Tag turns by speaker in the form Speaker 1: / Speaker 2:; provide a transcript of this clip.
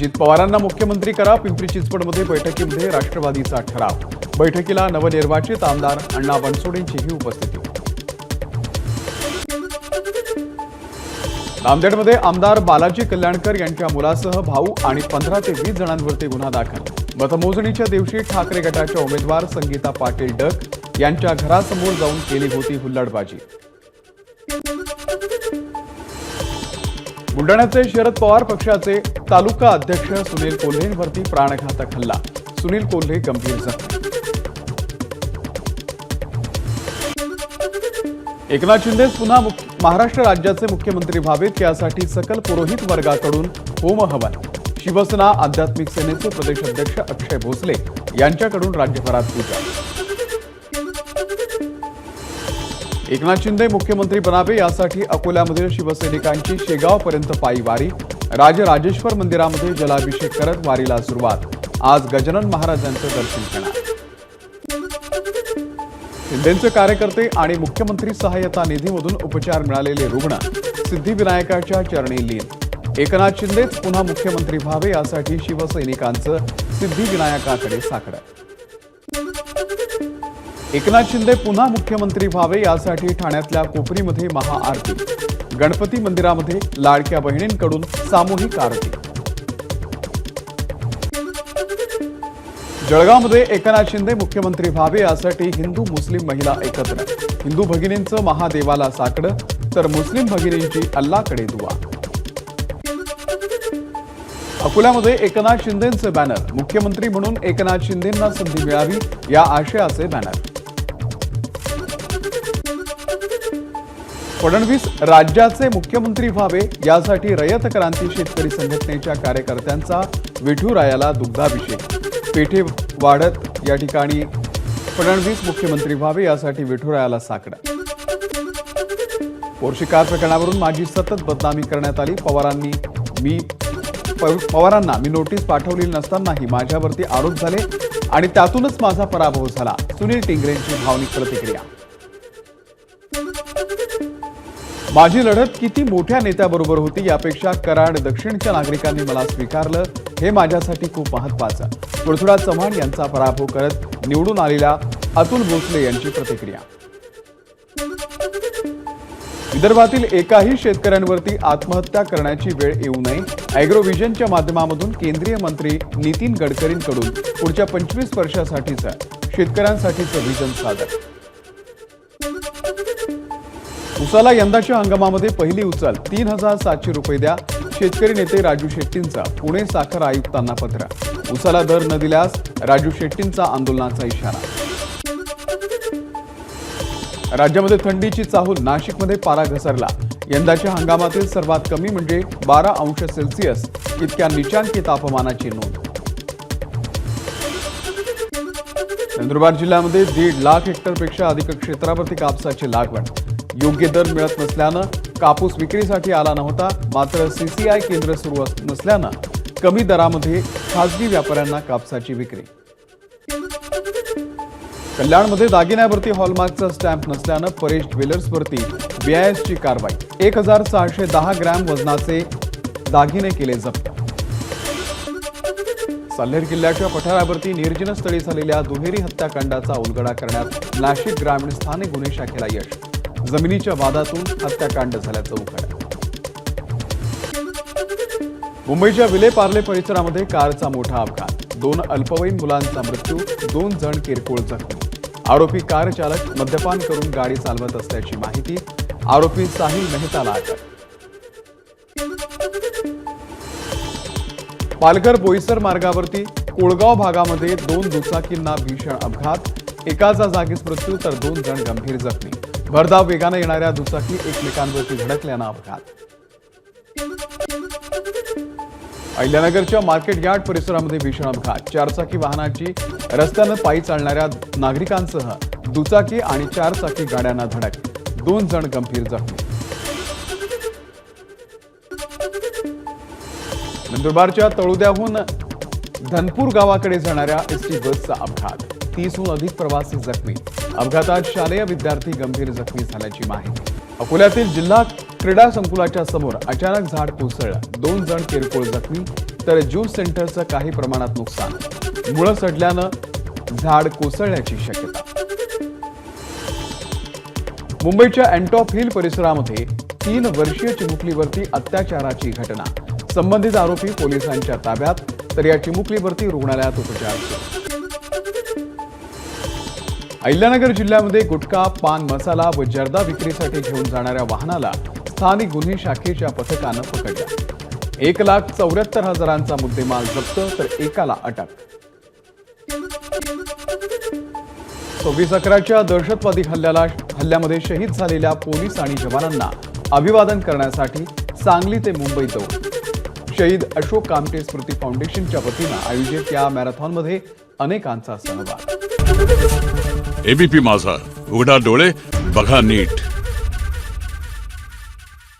Speaker 1: अजित पवारांना मुख्यमंत्री करा. पिंपरी चिंचवडमध्ये बैठकीमध्ये राष्ट्रवादीचा ठराव. बैठकीला नवनिर्वाचित आमदार अण्णा बनसोडेंचीही उपस्थिती. नांदेडमध्ये आमदार बालाजी कल्याणकर यांच्या मुलासह भाऊ आणि 15 ते 20 जणांवरती गुन्हा दाखल. मतमोजणीच्या दिवशी ठाकरे गटाच्या उमेदवार संगीता पाटील डक यांच्या घरासमोर जाऊन केली होती हुल्लडबाजी. बुलढाण्याचे शरद पवार पक्षाचे तालुका अध्यक्ष सुनील कोल्हेंवरती प्राणघातक हल्ला. सुनील कोल्हे गंभीर जखमी. एकनाथ शिंदे पुन्हा महाराष्ट्र राज्याचे मुख्यमंत्री व्हावेत यासाठी सकल पुरोहित वर्गाकडून होमहवन. शिवसेना आध्यात्मिक सेनेचे प्रदेश अध्यक्ष अक्षय भोसले यांच्याकडून राज्यभरात पूजा. एकनाथ शिंदे मुख्यमंत्री बनावे यासाठी अकोल्यामधील शिवसैनिकांची शेगावपर्यंत पायी वारी. राजराजेश्वर मंदिरामध्ये जलाभिषेक करत वारीला सुरुवात. आज गजानन महाराजांचं दर्शन घेणार. शिंदेंचे कार्यकर्ते आणि मुख्यमंत्री सहाय्यता निधीमधून उपचार मिळालेले रुग्ण सिद्धिविनायकाच्या चरणी लीन. एकनाथ शिंदेच पुन्हा मुख्यमंत्री व्हावे यासाठी शिवसैनिकांचं सिद्धिविनायकाकडे साकडं. एकनाथ शिंदे पुन्हा मुख्यमंत्री व्हावे यासाठी ठाण्यातल्या कोपरीमध्ये महाआरती. गणपती मंदिरामध्ये लाडक्या बहिणींकडून सामूहिक आरती. जळगावमध्ये एकनाथ शिंदे मुख्यमंत्री व्हावे यासाठी हिंदू मुस्लिम महिला एकत्र. हिंदू भगिनींचं महादेवाला साकडं तर मुस्लिम भगिनींची अल्लाकडे दुआ. अकोल्यामध्ये एकनाथ शिंदेंचे बॅनर. मुख्यमंत्री म्हणून एकनाथ शिंदेंना संधी मिळावी या आशयाचे बॅनर. फडणवीस राज्याचे मुख्यमंत्री व्हावे यासाठी रयत क्रांती शेतकरी संघटनेच्या कार्यकर्त्यांचा विठुरायाला दुग्धाभिषेक. पेठे वाढत या ठिकाणी फडणवीस मुख्यमंत्री व्हावे यासाठी विठुरायाला साकडा. पोर्शे कार प्रकरणावरून माझी सतत बदनामी करण्यात आली. पवारांना मी नोटीस पाठवलेली नसतानाही माझ्यावरती आरोप झाले आणि त्यातूनच माझा पराभव झाला. सुनील टिंगरेंची भावनिक प्रतिक्रिया. माझी लढत किती मोठ्या नेत्याबरोबर होती यापेक्षा कराड दक्षिणच्या नागरिकांनी मला स्वीकारलं हे माझ्यासाठी खूप महत्त्वाचं. पृथ्वीराज चव्हाण यांचा पराभव करत निवडून आलेल्या अतुल भोसले यांची प्रतिक्रिया. विदर्भातील एकाही शेतकऱ्यांवरती आत्महत्या करण्याची वेळ येऊ नये. अॅग्रोव्हिजनच्या माध्यमातून केंद्रीय मंत्री नितीन गडकरींकडून पुढच्या 25 वर्षासाठीचं शेतकऱ्यांसाठीचं व्हिजन सादर. उसाला यंदाच्या हंगामामध्ये पहिली उचल. 3,700 रुपये द्या. शेतकरी नेते राजू शेट्टींचा पुणे साखर आयुक्तांना पत्र. उसाला दर न दिल्यास राजू शेट्टींचा आंदोलनाचा इशारा. राज्यामध्ये थंडीची चाहूल. नाशिकमध्ये पारा घसरला. यंदाच्या हंगामातील सर्वात कमी म्हणजे 12 अंश सेल्सिअस इतक्या नीचांकी तापमानाची नोंद. नंदुरबार जिल्ह्यामध्ये 1.5 लाख हेक्टरपेक्षा अधिक क्षेत्रावरती कापसाची लागवड. योग्य दर मिळत नसल्यानं कापूस विक्रीसाठी आला नव्हता. मात्र सीसीआय केंद्र सुरू नसल्यानं कमी दरामध्ये खासगी व्यापाऱ्यांना कापसाची विक्री. कल्याणमध्ये दागिन्यावरती हॉलमार्कचा स्टॅम्प नसल्यानं परेश ज्वेलर्सवरती BISची कारवाई. 1,610 ग्रॅम वजनाचे दागिने केले जप्त. साल्हेर किल्ल्याच्या पठारावरती निर्जनस्थळी झालेल्या दुहेरी हत्याकांडाचा उलगडा करण्यात नाशिक ग्रामीण स्थानिक गुन्हे शाखेला यश. जमिनीच्या वादातून हत्याकांड झाल्याचं उघड. मुंबईच्या विलेपार्ले परिसरामध्ये कारचा मोठा अपघात. 2 अल्पवयीन मुलांचा मृत्यू. 2 जण किरकोळ जखमी. आरोपी कार चालक मद्यपान करून गाडी चालवत असल्याची माहिती. आरोपी साहिल मेहताला अटक. पालघर बोईसर मार्गावरती कोळगाव भागामध्ये 2 दुचाकींना भीषण अपघात. एकाचा जागीच मृत्यू तर 2 जण गंभीर जखमी. भरधाव वेगाने येणाऱ्या दुचाकी एकमेकांवरती धडकल्यानं अपघात. अहिल्यानगरच्या मार्केट यार्ड परिसरामध्ये भीषण अपघात. 4चाकी वाहनाची रस्त्यानं पायी चालणाऱ्या नागरिकांसह दुचाकी आणि 4चाकी गाड्यांना धडक. 2 जण गंभीर जखमी. नंदुरबारच्या तळोद्याहून धनपूर गावाकडे जाणाऱ्या एसटी बसचा अपघात. 30हून अधिक प्रवासी जखमी. अपघातात शालेय विद्यार्थी गंभीर जखमी झाल्याची माहिती. अकोल्यातील जिल्हा क्रीडा संकुलाच्या समोर अचानक झाड कोसळलं. 2 जण किरकोळ जखमी. तर ज्यूस सेंटरचं काही प्रमाणात नुकसान. मुळं सडल्यानं झाड कोसळण्याची शक्यता. मुंबईच्या अँटॉप हिल परिसरामध्ये 3 वर्षीय चिमुकलीवरती अत्याचाराची घटना. संबंधित आरोपी पोलिसांच्या ताब्यात, तर या चिमुकलीवरती रुग्णालयात उपचार सुरू. अहिल्यानगर जिल्ह्यामध्ये गुटखा, पान मसाला व जर्दा विक्रीसाठी घेऊन जाणाऱ्या वाहनाला स्थानिक गुन्हे शाखेच्या पथकानं पकडलं. 1,74,000चा मुद्देमाल जप्त, तर एकाला अटक. 26/11च्या दहशतवादी हल्ल्यामध्ये शहीद झालेल्या पोलीस आणि जवानांना अभिवादन करण्यासाठी सांगली ते मुंबई दौड. शहीद अशोक कामटे स्मृती फाउंडेशनच्या वतीनं आयोजित या मॅरेथॉनमध्ये अनेकांचा सहभाग.
Speaker 2: एबीपी माझा, उघडा डोळे बघा नीट.